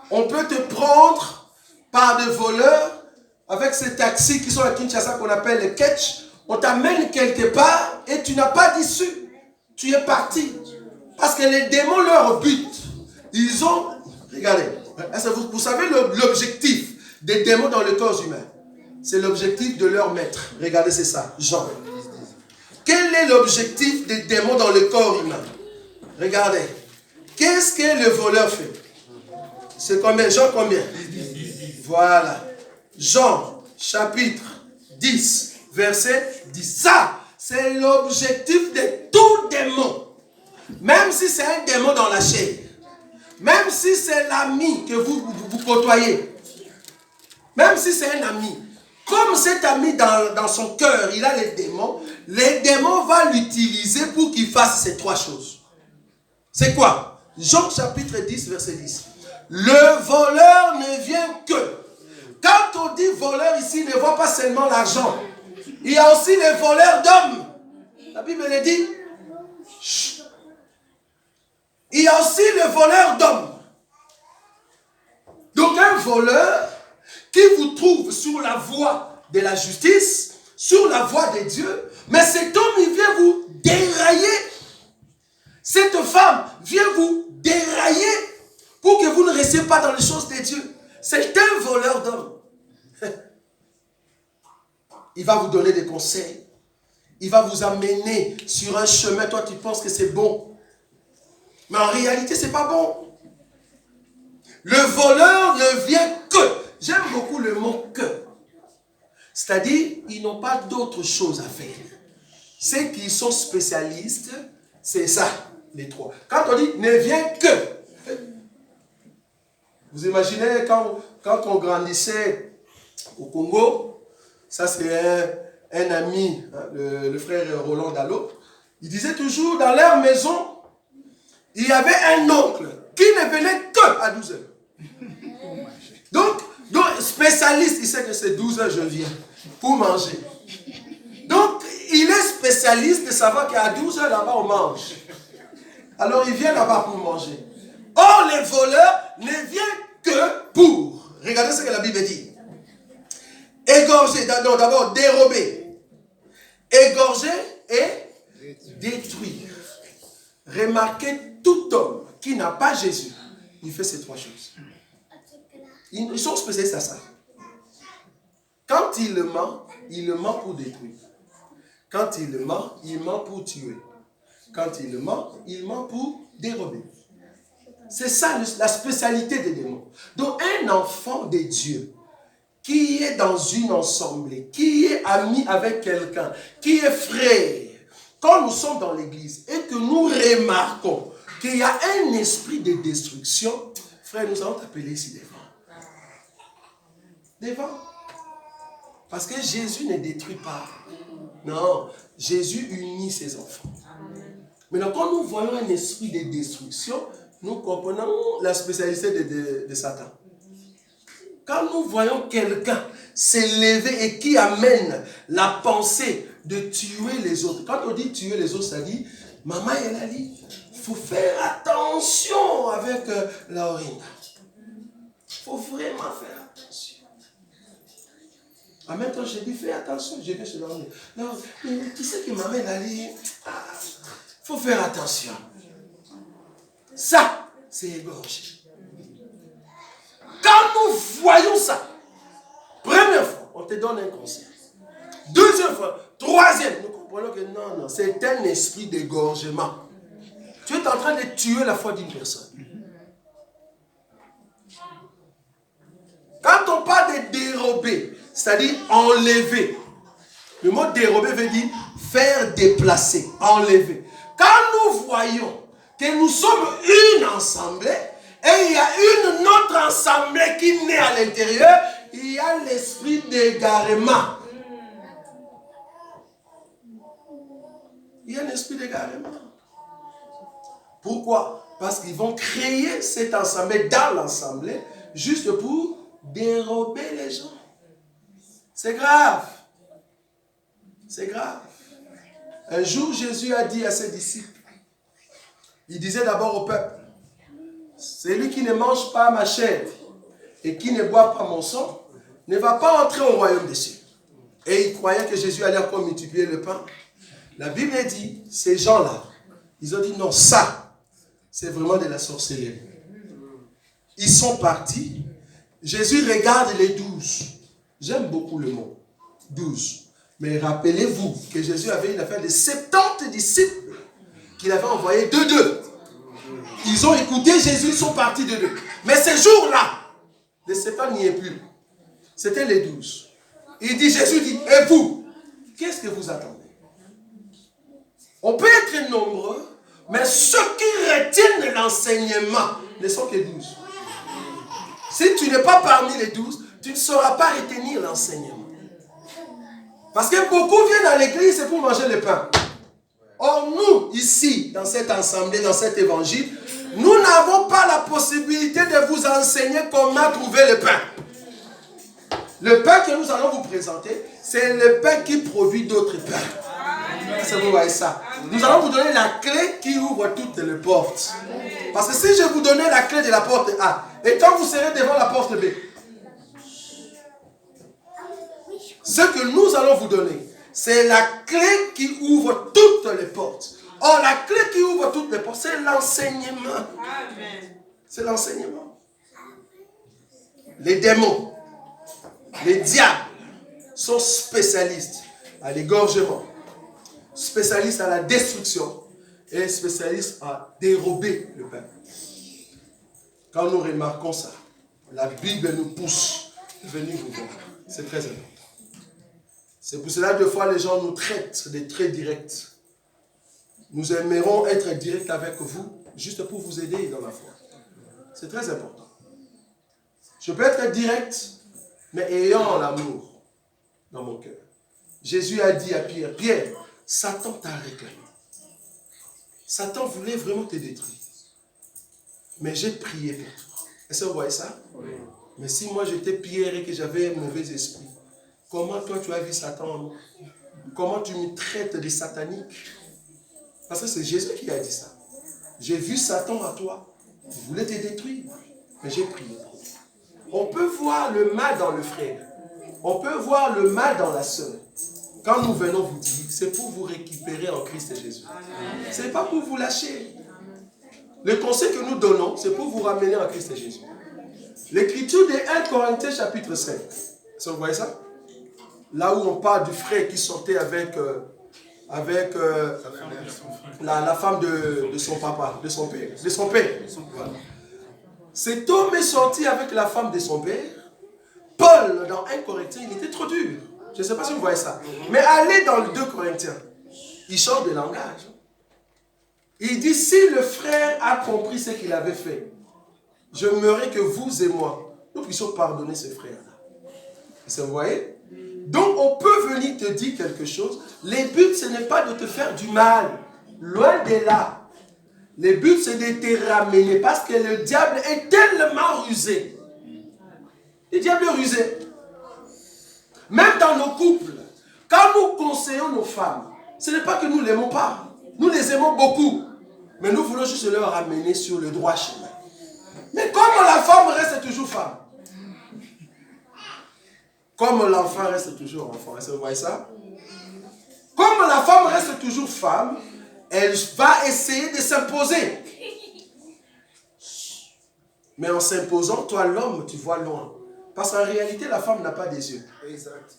On peut te prendre par des voleurs avec ces taxis qui sont à Kinshasa qu'on appelle les ketch. On t'amène quelque part et tu n'as pas d'issue. Tu es parti. Parce que les démons, leur but, ils ont... Regardez, vous savez l'objectif des démons dans le corps humain. C'est l'objectif de leur maître. Regardez, c'est ça, Jean. Quel est l'objectif des démons dans le corps humain? Regardez. Qu'est-ce que le voleur fait? C'est combien? Jean combien? Voilà. Jean, chapitre 10, verset 10. Ça, c'est l'objectif de tout démon. Même si c'est un démon dans la chair. Même si c'est l'ami que vous côtoyez. Même si c'est un ami. Comme cet ami dans son cœur, il a les démons vont l'utiliser pour qu'il fasse ces trois choses. C'est quoi? Jean chapitre 10, verset 10. Le voleur ne vient que. Quand on dit voleur ici, ne voit pas seulement l'argent. Il y a aussi les voleurs d'hommes. La Bible le dit. Chut. Il y a aussi les voleurs d'hommes. Donc un voleur qui vous trouve sur la voie de la justice, sur la voie de Dieu, mais cet homme, il vient vous dérailler. Cette femme vient vous dérailler pour que vous ne restiez pas dans les choses de Dieu. C'est un voleur d'hommes. Il va vous donner des conseils. Il va vous amener sur un chemin. Toi, tu penses que c'est bon. Mais en réalité, ce n'est pas bon. Le voleur ne vient que. J'aime beaucoup le mot que. C'est-à-dire, ils n'ont pas d'autre chose à faire. Ceux qui sont spécialistes, c'est ça, les trois. Quand on dit ne vient que. Vous imaginez quand on grandissait au Congo, ça c'est un ami, hein, le frère Roland Dallot, il disait toujours dans leur maison, il y avait un oncle qui ne venait que à 12 heures. Donc spécialiste, il sait que c'est 12 heures je viens pour manger. Donc il est spécialiste de savoir qu'à 12 heures là-bas on mange. Alors il vient là-bas pour manger. Or les voleurs ne viennent que pour. Regardez ce que la Bible dit. Égorger, d'abord dérober. Égorger et détruire. Remarquez, tout homme qui n'a pas Jésus, il fait ces trois choses. Ils sont spécialistes à ça. Quand il ment pour détruire. Quand il ment pour tuer. Quand il ment pour dérober. C'est ça la spécialité des démons. Donc un enfant de Dieu qui est dans une assemblée, qui est ami avec quelqu'un, qui est frère, quand nous sommes dans l'église et que nous remarquons qu'il y a un esprit de destruction, frère, nous allons t'appeler ici devant. Devant. Parce que Jésus ne détruit pas. Non, Jésus unit ses enfants. Maintenant, quand nous voyons un esprit de destruction, nous comprenons la spécialité de Satan. Quand nous voyons quelqu'un s'élever et qui amène la pensée de tuer les autres. Quand on dit tuer les autres, ça dit, maman, elle a dit, il faut faire attention avec la Orinda. Il faut vraiment faire attention. En même temps, j'ai dit, fais attention, je vais chez l'Orinda. Non, mais tu sais que maman, elle a dit, il faut faire attention. Ça, c'est égorgé. Quand nous voyons ça, première fois, on te donne un conseil. Deuxième fois, troisième, nous comprenons que non, c'est un esprit d'égorgement. Tu es en train de tuer la foi d'une personne. Quand on parle de dérober, c'est-à-dire enlever, le mot dérober veut dire faire déplacer, enlever. Quand nous voyons que nous sommes une assemblée, et il y a une autre assemblée qui naît à l'intérieur, il y a l'esprit d'égarement. Il y a un esprit d'égarement. Pourquoi? Parce qu'ils vont créer cette assemblée dans l'assemblée juste pour dérober les gens. C'est grave. C'est grave. Un jour, Jésus a dit à ses disciples, il disait d'abord au peuple, celui qui ne mange pas ma chair et qui ne boit pas mon sang ne va pas entrer au royaume des cieux. Et ils croyaient que Jésus allait encore multiplier le pain. La Bible dit, ces gens-là, ils ont dit non, ça, c'est vraiment de la sorcellerie. Ils sont partis. Jésus regarde les 12. J'aime beaucoup le mot, 12. Mais rappelez-vous que Jésus avait une affaire de 70 disciples qu'il avait envoyés deux. Ils ont écouté Jésus, ils sont partis de 2. Mais ces jours-là, les 70 n'y est plus. C'était les 12. Jésus dit, et vous, qu'est-ce que vous attendez? On peut être nombreux, mais ceux qui retiennent l'enseignement ne sont que 12. Si tu n'es pas parmi les 12, tu ne sauras pas retenir l'enseignement. Parce que beaucoup viennent à l'église, c'est pour manger le pain. Or, nous, ici, dans cette assemblée, dans cet évangile, nous n'avons pas la possibilité de vous enseigner comment trouver le pain. Le pain que nous allons vous présenter, c'est le pain qui produit d'autres pains. Est-ce que vous voyez ça? Nous allons vous donner la clé qui ouvre toutes les portes. Parce que si je vous donnais la clé de la porte A, et quand vous serez devant la porte B, ce que nous allons vous donner, c'est la clé qui ouvre toutes les portes. Or, la clé qui ouvre toutes les portes, c'est l'enseignement. C'est l'enseignement. Les démons, les diables sont spécialistes à l'égorgement, spécialistes à la destruction et spécialistes à dérober le peuple. Quand nous remarquons ça, la Bible nous pousse à venir vous voir. C'est très important. C'est pour cela que des fois les gens nous traitent des traits directs. Nous aimerons être directs avec vous, juste pour vous aider dans la foi. C'est très important. Je peux être direct, mais ayant l'amour dans mon cœur. Jésus a dit à Pierre, Pierre, Satan t'a réclamé. Satan voulait vraiment te détruire. Mais j'ai prié pour toi. Est-ce que vous voyez ça? Oui. Mais si moi j'étais Pierre et que j'avais un mauvais esprit, comment toi tu as vu Satan en moi? Comment tu me traites de satanique? Parce que c'est Jésus qui a dit ça. J'ai vu Satan à toi. Il voulait te détruire. Mais j'ai prié. On peut voir le mal dans le frère. On peut voir le mal dans la sœur. Quand nous venons vous dire, c'est pour vous récupérer en Christ Jésus. Ce n'est pas pour vous lâcher. Le conseil que nous donnons, c'est pour vous ramener en Christ Jésus. L'écriture de 1 Corinthiens chapitre 5. Vous voyez ça? Là où on parle du frère qui sortait avec la femme de son papa, de son père. Cet homme est sorti avec la femme de son père. Paul, dans 1 Corinthiens, il était trop dur. Je ne sais pas si vous voyez ça. Mais allez dans le 2 Corinthiens. Il change de langage. Il dit, si le frère a compris ce qu'il avait fait, j'aimerais que vous et moi, nous puissions pardonner ce frère-là. Vous voyez? Donc, on peut venir te dire quelque chose. Le but, ce n'est pas de te faire du mal. Loin de là. Le but, c'est de te ramener. Parce que le diable est tellement rusé. Le diable est rusé. Même dans nos couples, quand nous conseillons nos femmes, ce n'est pas que nous ne l'aimons pas. Nous les aimons beaucoup. Mais nous voulons juste leur ramener sur le droit chemin. Mais comme la femme reste toujours femme, comme l'enfant reste toujours enfant, est-ce que vous voyez ça? Comme la femme reste toujours femme, elle va essayer de s'imposer. Mais en s'imposant, toi l'homme, tu vois loin. Parce qu'en réalité, la femme n'a pas des yeux. Exact.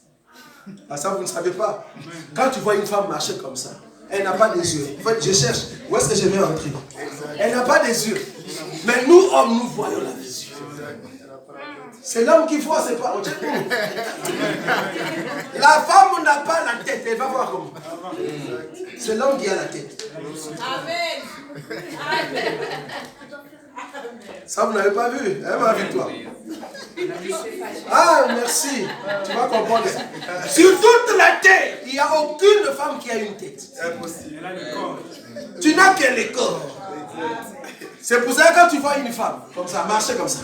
Ah, ça, vous ne savez pas. Quand tu vois une femme marcher comme ça, elle n'a pas des yeux. En fait, je cherche, où est-ce que je vais entrer? Elle n'a pas des yeux. Mais nous, hommes, nous voyons la des yeux. C'est l'homme qui voit, c'est pas... La femme n'a pas la tête, elle va voir comment. C'est l'homme qui a la tête. Amen. Ça, vous n'avez pas vu, hein, ma victoire? Ah, merci. Tu vas comprendre ça. Sur toute la terre, il n'y a aucune femme qui a une tête. Tu n'as que le corps. C'est pour ça que quand tu vois une femme, comme ça, marcher comme ça,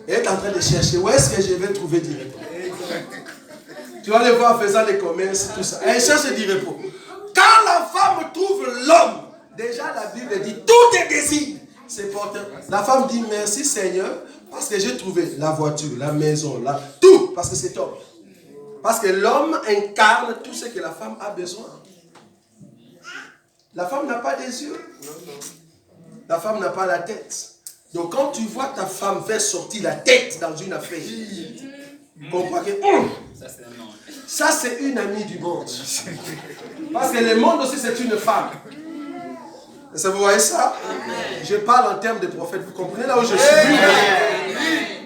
elle est en train de chercher où est-ce que je vais trouver du repos. Tu vas les voir faisant les commerces, tout ça. Elle cherche du repos. Quand la femme trouve l'homme, déjà la Bible dit tout est désir. C'est porteur. La femme dit merci Seigneur parce que j'ai trouvé la voiture, la maison, tout parce que c'est homme. Parce que l'homme incarne tout ce que la femme a besoin. La femme n'a pas des yeux. La femme n'a pas la tête. Donc quand tu vois ta femme faire sortir la tête dans une affaire, comprends que ça c'est une amie du monde. Parce que le monde aussi c'est une femme. Est-ce que vous voyez ça? Je parle en termes de prophète. Vous comprenez là où je suis?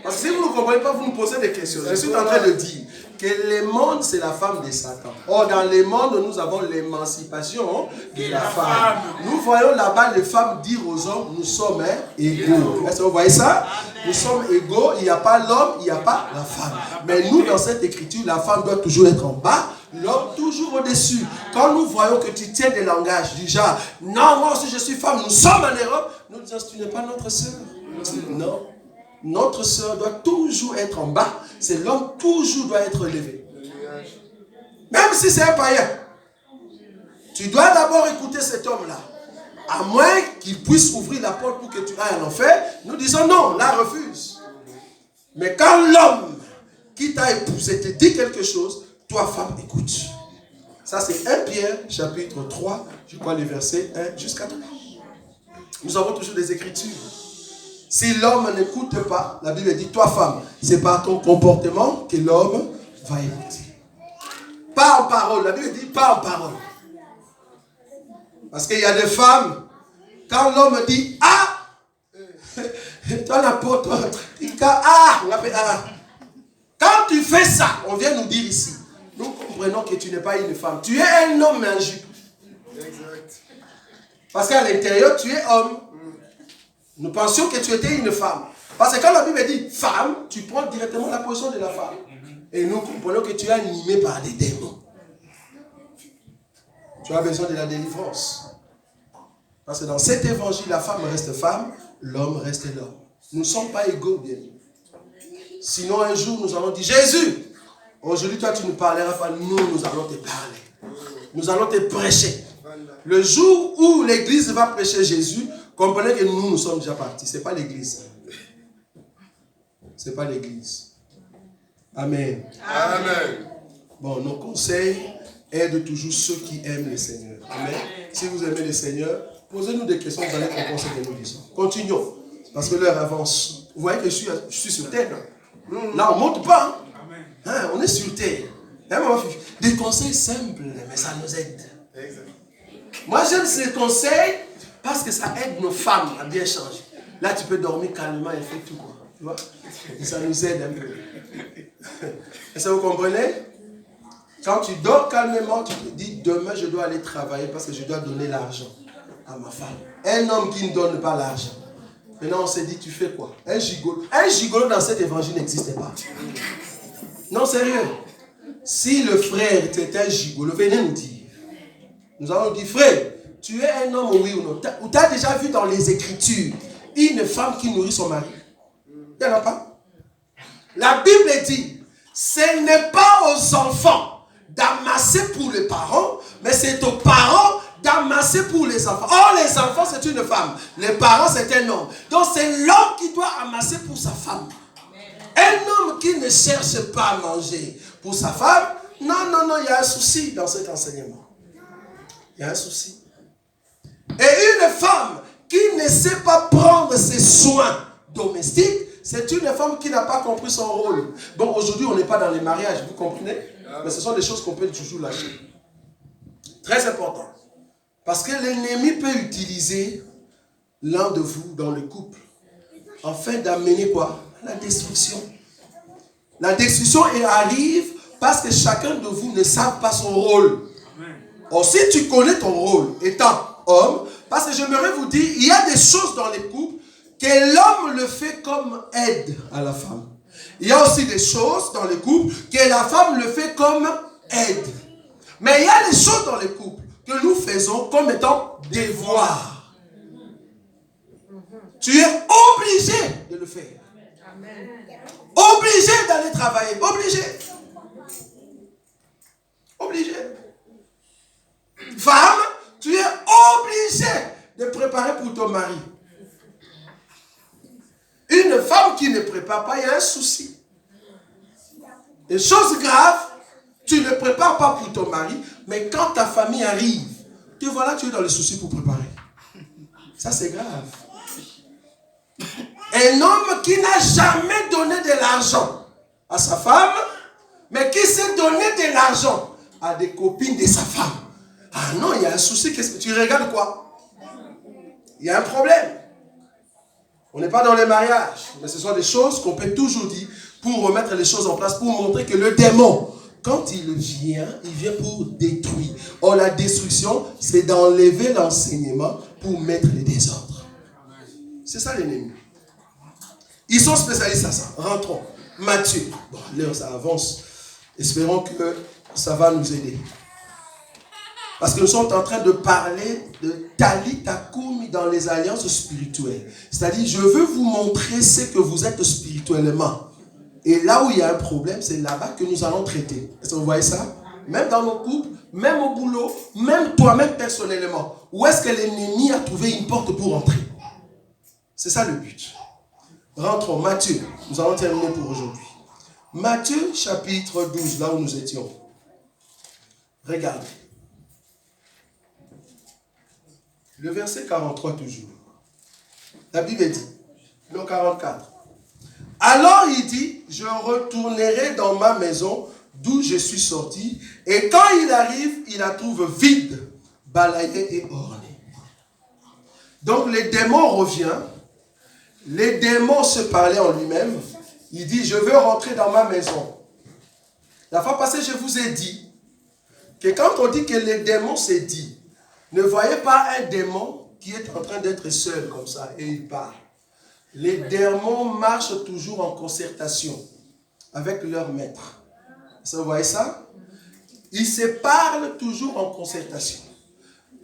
Parce que si vous ne comprenez pas, vous me posez des questions. Je suis en train de dire que le monde, c'est la femme de Satan. Or, dans le monde, nous avons l'émancipation de la femme. Nous voyons là-bas les femmes dire aux hommes, nous sommes égaux. Est-ce que vous voyez ça? Nous sommes égaux, il n'y a pas l'homme, il n'y a pas la femme. Mais nous, dans cette écriture, la femme doit toujours être en bas, l'homme toujours au-dessus. Quand nous voyons que tu tiens des langages du genre, non, moi aussi je suis femme, nous sommes en Europe, nous disons, tu n'es pas notre sœur. Non. Notre sœur doit toujours être en bas. C'est l'homme toujours doit être élevé. Même si c'est un païen. Tu dois d'abord écouter cet homme-là. À moins qu'il puisse ouvrir la porte pour que tu ailles en enfer. Nous disons non, là refuse. Mais quand l'homme qui t'a épousé te dit quelque chose, toi femme écoute. Ça c'est 1 Pierre chapitre 3, je crois les versets 1 jusqu'à 3. Nous avons toujours des écritures. Si l'homme n'écoute pas, la Bible dit, toi femme, c'est par ton comportement que l'homme va écouter. Pas en parole, la Bible dit pas en parole. Parce qu'il y a des femmes, quand l'homme dit ah, toi l'apôtre, on appelle ah. Quand tu fais ça, on vient nous dire ici, nous comprenons que tu n'es pas une femme, tu es un homme en jupe. Exact. Parce qu'à l'intérieur, tu es homme. Nous pensions que tu étais une femme. Parce que quand la Bible dit femme, tu prends directement la position de la femme. Et nous comprenons que tu es animé par des démons. Tu as besoin de la délivrance. Parce que dans cet évangile, la femme reste femme, l'homme reste l'homme. Nous ne sommes pas égaux, bien. Sinon, un jour, nous allons dire, Jésus, aujourd'hui, toi, tu ne parleras pas, nous allons te parler. Nous allons te prêcher. Le jour où l'église va prêcher Jésus, comprenez que nous sommes déjà partis. Ce n'est pas l'église. Ce n'est pas l'église. Amen. Amen. Bon, nos conseils aident toujours ceux qui aiment le Seigneur. Amen. Si vous aimez le Seigneur, posez-nous des questions, vous allez comprendre ce que nous disons. Continuons, parce que l'heure avance. Vous voyez que je suis sur terre. Là, on ne monte pas. Hein, on est sur terre. Des conseils simples, mais ça nous aide. Moi, j'aime ces conseils parce que ça aide nos femmes à bien changer. Là, tu peux dormir calmement et faire tout, quoi. Tu vois? Et ça nous aide un peu. Est-ce que vous comprenez? Quand tu dors calmement, tu te dis, demain, je dois aller travailler parce que je dois donner l'argent à ma femme. Un homme qui ne donne pas l'argent. Maintenant, on s'est dit, tu fais quoi? Un gigolo dans cet évangile n'existait pas. Non, sérieux. Si le frère était un gigolo, venez nous dire. Nous allons dire, frère, tu es un homme, oui ou non? Ou tu as déjà vu dans les Écritures une femme qui nourrit son mari? Il n'y en a pas. La Bible dit, ce n'est pas aux enfants d'amasser pour les parents, mais c'est aux parents d'amasser pour les enfants. Or, les enfants, c'est une femme. Les parents, c'est un homme. Donc, c'est l'homme qui doit amasser pour sa femme. Un homme qui ne cherche pas à manger pour sa femme, non, il y a un souci dans cet enseignement. Il y a un souci. Et une femme qui ne sait pas prendre ses soins domestiques, c'est une femme qui n'a pas compris son rôle. Bon, aujourd'hui, on n'est pas dans les mariages, vous comprenez? Mais ce sont des choses qu'on peut toujours lâcher. Très important. Parce que l'ennemi peut utiliser l'un de vous dans le couple afin d'amener quoi? La destruction. La destruction arrive parce que chacun de vous ne sait pas son rôle. Or, si tu connais ton rôle étant homme, parce que j'aimerais vous dire, il y a des choses dans les couples que l'homme le fait comme aide à la femme. Il y a aussi des choses dans les couples que la femme le fait comme aide. Mais il y a des choses dans les couples que nous faisons comme étant devoir. Tu es obligé de le faire. Obligé d'aller travailler. Obligé. Femme, tu es obligé de préparer pour ton mari. Une femme qui ne prépare pas, il y a un souci. Des choses graves, tu ne prépares pas pour ton mari, mais quand ta famille arrive, te voilà, tu es dans le souci pour préparer. Ça, c'est grave. Un homme qui n'a jamais donné de l'argent à sa femme, mais qui sait donner de l'argent à des copines de sa femme. Ah non, il y a un souci. Qu'est-ce que tu regardes quoi? Il y a un problème. On n'est pas dans les mariages, mais ce sont des choses qu'on peut toujours dire pour remettre les choses en place, pour montrer que le démon, quand il vient pour détruire. Or, la destruction, c'est d'enlever l'enseignement pour mettre les désordres. C'est ça l'ennemi. Ils sont spécialistes à ça. Rentrons. Matthieu. Bon, l'heure, ça avance. Espérons que ça va nous aider. Parce que nous sommes en train de parler de Talita Kumi dans les alliances spirituelles. C'est-à-dire, je veux vous montrer ce que vous êtes spirituellement. Et là où il y a un problème, c'est là-bas que nous allons traiter. Est-ce que vous voyez ça? Même dans nos couples, même au boulot, même toi-même personnellement. Où est-ce que l'ennemi a trouvé une porte pour entrer? C'est ça le but. Rentrons. Matthieu. Nous allons terminer pour aujourd'hui. Matthieu chapitre 12, là où nous étions. Regardez. Le verset 43 toujours. La Bible dit, le 44. Alors il dit, je retournerai dans ma maison d'où je suis sorti. Et quand il arrive, il la trouve vide, balayée et ornée. Donc les démons reviennent. Les démons se parlaient en lui-même. Il dit, je veux rentrer dans ma maison. La fois passée, je vous ai dit que quand on dit que les démons se disent, ne voyez pas un démon qui est en train d'être seul comme ça et il parle. Les démons marchent toujours en concertation avec leur maître. Vous voyez ça? Ils se parlent toujours en concertation.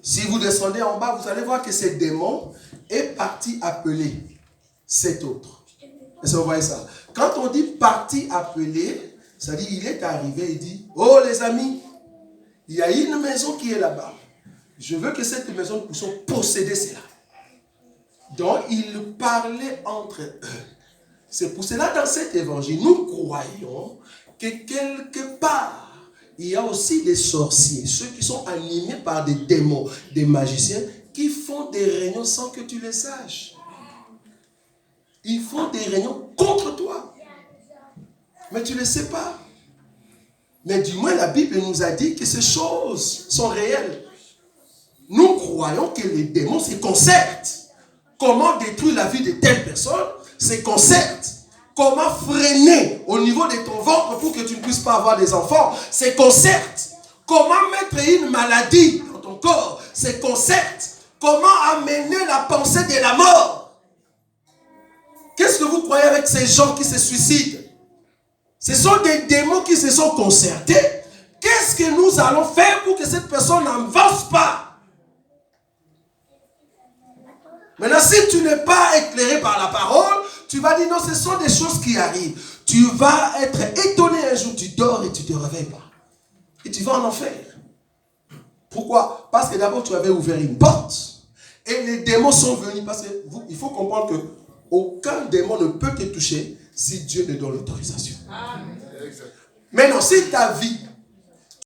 Si vous descendez en bas, vous allez voir que ce démon est parti appeler cet autre. Est-ce que vous voyez ça? Quand on dit parti appeler, ça dit il est arrivé et dit, oh les amis, il y a une maison qui est là-bas. Je veux que cette maison, nous puissions posséder cela. Donc, ils parlaient entre eux. C'est pour cela, dans cet évangile, nous croyons que quelque part, il y a aussi des sorciers, ceux qui sont animés par des démons, des magiciens, qui font des réunions sans que tu les saches. Ils font des réunions contre toi. Mais tu ne le sais pas. Mais du moins, la Bible nous a dit que ces choses sont réelles. Nous croyons que les démons se concertent comment détruire la vie de telle personne, c'est qu'on certes. Comment freiner au niveau de ton ventre pour que tu ne puisses pas avoir des enfants, c'est qu'on certes. Comment mettre une maladie dans ton corps, c'est qu'on certes. Comment amener la pensée de la mort. Qu'est-ce que vous croyez avec ces gens qui se suicident? Ce sont des démons qui se sont concertés. Qu'est-ce que nous allons faire pour que cette personne n'avance pas? Maintenant, si tu n'es pas éclairé par la parole, tu vas dire non, ce sont des choses qui arrivent. Tu vas être étonné un jour, tu dors et tu ne te réveilles pas. Et tu vas en enfer. Pourquoi? Parce que d'abord, tu avais ouvert une porte. Et les démons sont venus. Parce qu'il faut comprendre que aucun démon ne peut te toucher si Dieu ne donne l'autorisation. Maintenant, si ta vie